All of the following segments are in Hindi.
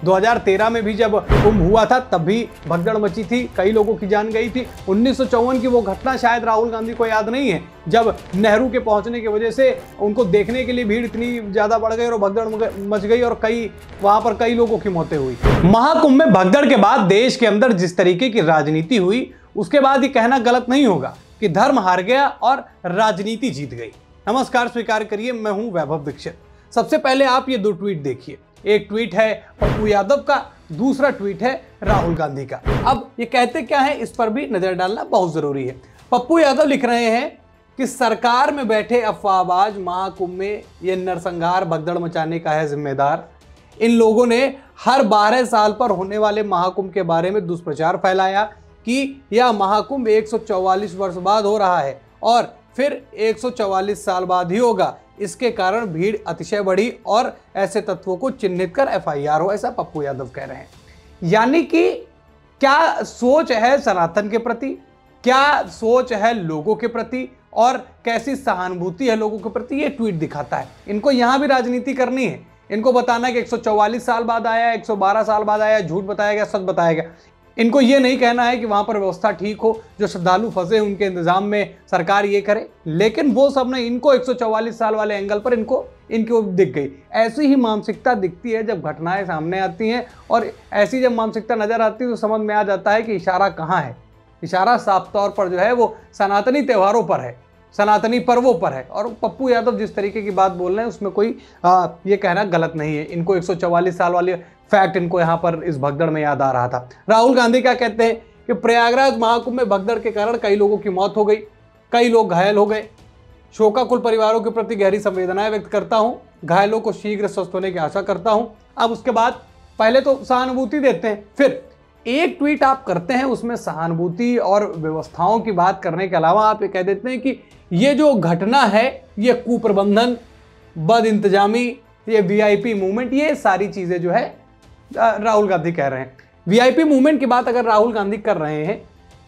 2013 में भी जब कुंभ हुआ था तब भी भगदड़ मची थी, कई लोगों की जान गई थी। 1954 की वो घटना शायद राहुल गांधी को याद नहीं है, जब नेहरू के पहुंचने की वजह से उनको देखने के लिए भीड़ इतनी ज्यादा बढ़ गई और भगदड़ मच गई और वहां पर कई लोगों की मौतें हुई। महाकुंभ में भगदड़ के बाद देश के अंदर जिस तरीके की राजनीति हुई, उसके बाद ये कहना गलत नहीं होगा कि धर्म हार गया और राजनीति जीत गई। नमस्कार, स्वीकार करिए, मैं हूं वैभव दीक्षित। सबसे पहले आप ये 2 ट्वीट देखिए। एक ट्वीट है पप्पू यादव का, दूसरा ट्वीट है राहुल गांधी का। अब ये कहते क्या है, इस पर भी नजर डालना बहुत जरूरी है। पप्पू यादव लिख रहे हैं कि सरकार में बैठे अफवाहबाज महाकुंभ में ये नरसंहार भगदड़ मचाने का है जिम्मेदार। इन लोगों ने हर 12 साल पर होने वाले महाकुंभ के बारे में दुष्प्रचार फैलाया कि यह महाकुंभ 144 वर्ष बाद हो रहा है और फिर 144 साल बाद ही होगा। इसके कारण भीड़ अतिशय बढ़ी और ऐसे तत्वों को चिन्हित कर FIR हो, ऐसा पप्पू यादव कह रहे हैं। यानी कि क्या सोच है सनातन के प्रति, क्या सोच है लोगों के प्रति और कैसी सहानुभूति है लोगों के प्रति, ये ट्वीट दिखाता है। इनको यहां भी राजनीति करनी है, इनको बताना है कि 144 साल बाद आया, 112 साल बाद आया, झूठ बताया गया, सच बताया गया। इनको ये नहीं कहना है कि वहां पर व्यवस्था ठीक हो, जो श्रद्धालु फंसे उनके इंतजाम में सरकार ये करे। लेकिन वो सब ने इनको 144 साल वाले एंगल पर इनको दिख गई। ऐसी ही मानसिकता दिखती है जब घटनाएं सामने आती हैं, और ऐसी जब मानसिकता नजर आती है तो समझ में आ जाता है कि इशारा कहाँ है। इशारा साफ तौर पर जो है वो सनातनी त्योहारों पर है, सनातनी पर्वों पर है। और पप्पू यादव जिस तरीके की बात बोल रहे हैं उसमें कोई ये कहना गलत नहीं है। इनको 144 साल वाले फैक्ट इनको यहाँ पर इस भगदड़ में याद आ रहा था। राहुल गांधी क्या कहते हैं कि प्रयागराज महाकुंभ में भगदड़ के कारण कई लोगों की मौत हो गई, कई लोग घायल हो गए। शोकाकुल परिवारों के प्रति गहरी संवेदनाएं व्यक्त करता हूं, घायलों को शीघ्र स्वस्थ होने की आशा करता हूं। अब उसके बाद पहले तो सहानुभूति देते हैं, फिर एक ट्वीट आप करते हैं उसमें सहानुभूति और व्यवस्थाओं की बात करने के अलावा आप ये कह देते हैं कि ये जो घटना है ये कुप्रबंधन, बद इंतजामी, ये VIP मूवमेंट, ये सारी चीजें जो है राहुल गांधी कह रहे हैं। VIP मूवमेंट की बात अगर राहुल गांधी कर रहे हैं,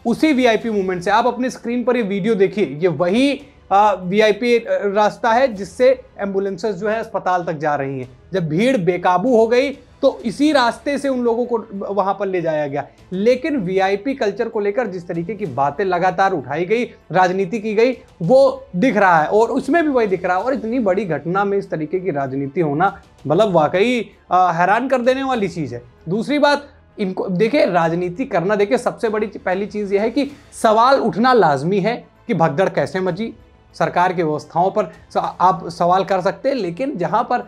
उसी VIP मूवमेंट से आप अपनी स्क्रीन पर ये वीडियो देखिए, ये वही VIP रास्ता है जिससे एम्बुलेंसेस जो है अस्पताल तक जा रही हैं। जब भीड़ बेकाबू हो गई तो इसी रास्ते से उन लोगों को वहां पर ले जाया गया। लेकिन VIP कल्चर को लेकर जिस तरीके की बातें लगातार उठाई गई, राजनीति की गई, वो दिख रहा है और उसमें भी वही दिख रहा है। और इतनी बड़ी घटना में इस तरीके की राजनीति होना मतलब वाकई हैरान कर देने वाली चीज है। दूसरी बात, इनको देखिए राजनीति करना, देखिए सबसे बड़ी पहली चीज यह है कि सवाल उठना लाजमी है कि भगदड़ कैसे मची। सरकार की व्यवस्थाओं पर आप सवाल कर सकते हैं, लेकिन जहां पर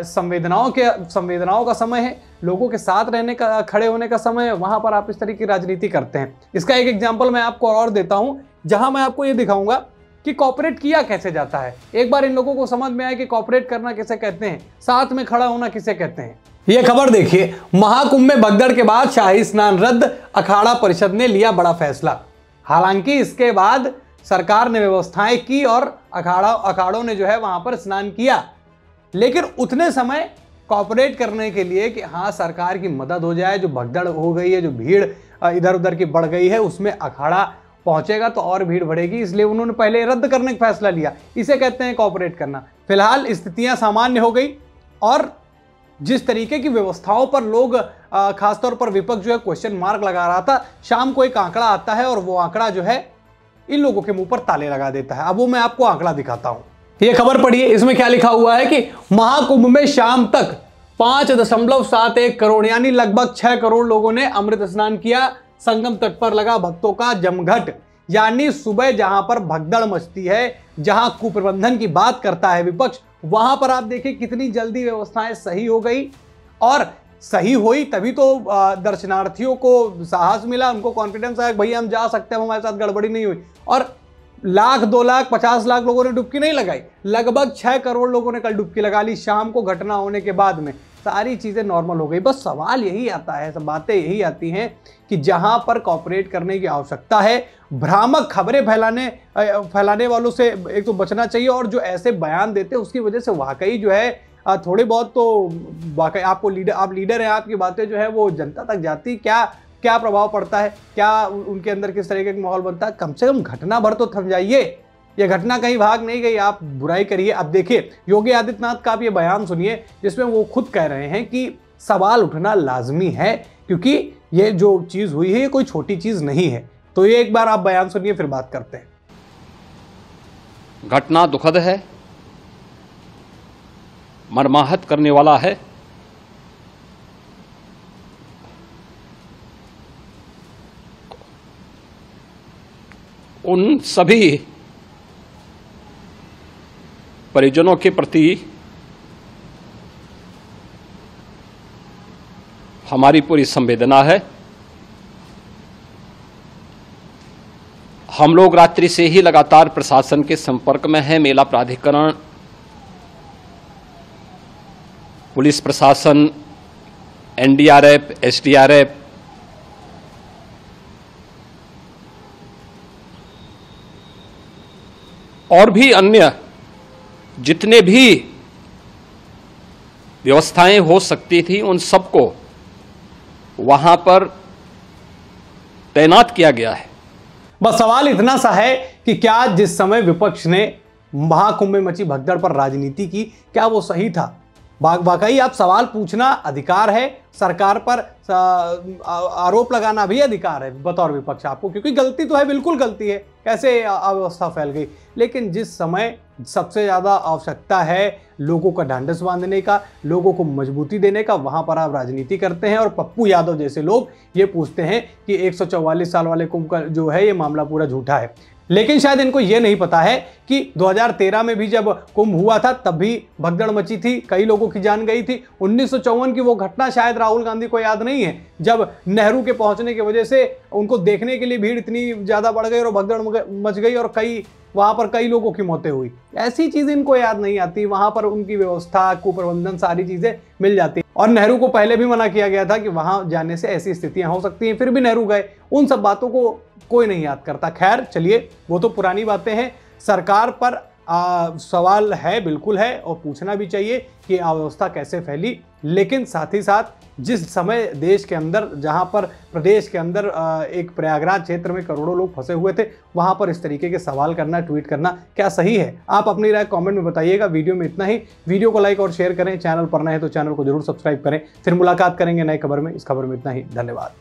संवेदनाओं का समय है, लोगों के साथ रहने का, खड़े होने का समय है, वहां पर आप इस तरह की राजनीति करते हैं। इसका एक एग्जांपल मैं आपको और देता हूं, जहां मैं आपको ये दिखाऊंगा कि कॉपरेट किया कैसे जाता है। एक बार इन लोगों को समझ में आए कि कॉपरेट करना किसे कहते हैं, साथ में खड़ा होना किसे कहते हैं। यह खबर देखिए, महाकुंभ में भगदड़ के बाद शाही स्नान रद्द, अखाड़ा परिषद ने लिया बड़ा फैसला। हालांकि इसके बाद सरकार ने व्यवस्थाएं की और अखाड़ों ने जो है वहां पर स्नान किया, लेकिन उतने समय कॉपरेट करने के लिए कि हाँ सरकार की मदद हो जाए, जो भगदड़ हो गई है, जो भीड़ इधर उधर की बढ़ गई है, उसमें अखाड़ा पहुंचेगा तो और भीड़ बढ़ेगी, इसलिए उन्होंने पहले रद्द करने का फैसला लिया। इसे कहते हैं कॉपरेट करना। फिलहाल स्थितियां सामान्य हो गई और जिस तरीके की व्यवस्थाओं पर लोग खासतौर पर विपक्ष जो है क्वेश्चन मार्क लगा रहा था, शाम को एक आंकड़ा आता है और वो आंकड़ा जो है इन लोगों के मुंह पर ताले लगा देता है। अब वो मैं आपको आंकड़ा दिखाता हूं। ये खबर पढ़िए, इसमें क्या लिखा हुआ है कि महाकुंभ में शाम तक 5.71 करोड़ यानी लगभग 6 करोड़ लोगों ने अमृत स्नान किया। संगम तट पर लगा भक्तों का जमघट। यानी सुबह जहां पर भगदड़ मचती है, जहां कुप्रबंधन की बात करता है विपक्ष, वहां पर आप देखिए कितनी जल्दी व्यवस्थाएं सही हो गई। और सही हुई तभी तो दर्शनार्थियों को साहस मिला, उनको कॉन्फिडेंस आया, भैया हम जा सकते हैं, हमारे साथ गड़बड़ी नहीं हुई। और लाख, 2 लाख, 50 लाख लोगों ने डुबकी नहीं लगाई, लगभग 6 करोड़ लोगों ने कल डुबकी लगा ली शाम को घटना होने के बाद में। सारी चीजें नॉर्मल हो गई। बस सवाल यही आता है, सब बातें यही आती हैं कि जहां पर कॉपरेट करने की आवश्यकता है, भ्रामक खबरें फैलाने वालों से एक तो बचना चाहिए। और जो ऐसे बयान देते हैं उसकी वजह से वाकई जो है थोड़े बहुत तो वाकई आपको आप लीडर हैं, आपकी बातें जो है वो जनता तक जाती, क्या प्रभाव पड़ता है, क्या उनके अंदर किस तरीके का माहौल बनता है। कम से कम घटना भर तो थम जाइए। ये घटना कहीं भाग नहीं गई, आप बुराई करिए। अब देखिए योगी आदित्यनाथ का आप ये बयान सुनिए जिसमें वो खुद कह रहे हैं कि सवाल उठना लाजमी है, क्योंकि ये जो चीज हुई है ये कोई छोटी चीज नहीं है। तो ये एक बार आप बयान सुनिए, फिर बात करते हैं। घटना दुखद है, मर्माहत करने वाला है। उन सभी परिजनों के प्रति हमारी पूरी संवेदना है। हम लोग रात्रि से ही लगातार प्रशासन के संपर्क में हैं। मेला प्राधिकरण, पुलिस प्रशासन, एनडीआरएफ, एसडीआरएफ, और भी अन्य जितने भी व्यवस्थाएं हो सकती थी उन सबको वहां पर तैनात किया गया है। बस सवाल इतना सा है कि क्या जिस समय विपक्ष ने महाकुंभ में मची भगदड़ पर राजनीति की, क्या वो सही था? वाकई आप सवाल पूछना अधिकार है, सरकार पर आरोप लगाना भी अधिकार है बतौर विपक्ष आपको, क्योंकि गलती तो है, बिल्कुल गलती है, कैसे अव्यवस्था फैल गई। लेकिन जिस समय सबसे ज़्यादा आवश्यकता है लोगों का ढांढस बांधने का, लोगों को मजबूती देने का, वहां पर आप राजनीति करते हैं। और पप्पू यादव जैसे लोग ये पूछते हैं कि 144 साल वाले कुंभ का जो है ये मामला पूरा झूठा है। लेकिन शायद इनको ये नहीं पता है कि 2013 में भी जब कुंभ हुआ था तब भी भगदड़ मची थी, कई लोगों की जान गई थी। 1954 की वो घटना शायद राहुल गांधी को याद नहीं है, जब नेहरू के पहुंचने की वजह से उनको देखने के लिए भीड़ इतनी ज़्यादा बढ़ गई और भगदड़ मच गई और वहां पर कई लोगों की मौतें हुई। ऐसी चीज़ इनको याद नहीं आती। वहां पर उनकी व्यवस्था, कुप्रबंधन, सारी चीज़ें मिल जाती। और नेहरू को पहले भी मना किया गया था कि वहां जाने से ऐसी स्थितियां हो सकती हैं, फिर भी नेहरू गए। उन सब बातों को कोई नहीं याद करता। खैर चलिए, वो तो पुरानी बातें हैं। सरकार पर सवाल है, बिल्कुल है, और पूछना भी चाहिए कि अव्यवस्था कैसे फैली। लेकिन साथ ही साथ जिस समय देश के अंदर, जहां पर प्रदेश के अंदर एक प्रयागराज क्षेत्र में करोड़ों लोग फंसे हुए थे, वहां पर इस तरीके के सवाल करना, ट्वीट करना क्या सही है? आप अपनी राय कमेंट में बताइएगा। वीडियो में इतना ही। वीडियो को लाइक और शेयर करें। चैनल पर नए हैं तो चैनल को जरूर सब्सक्राइब करें। फिर मुलाकात करेंगे नए खबर में। इस खबर में इतना ही। धन्यवाद।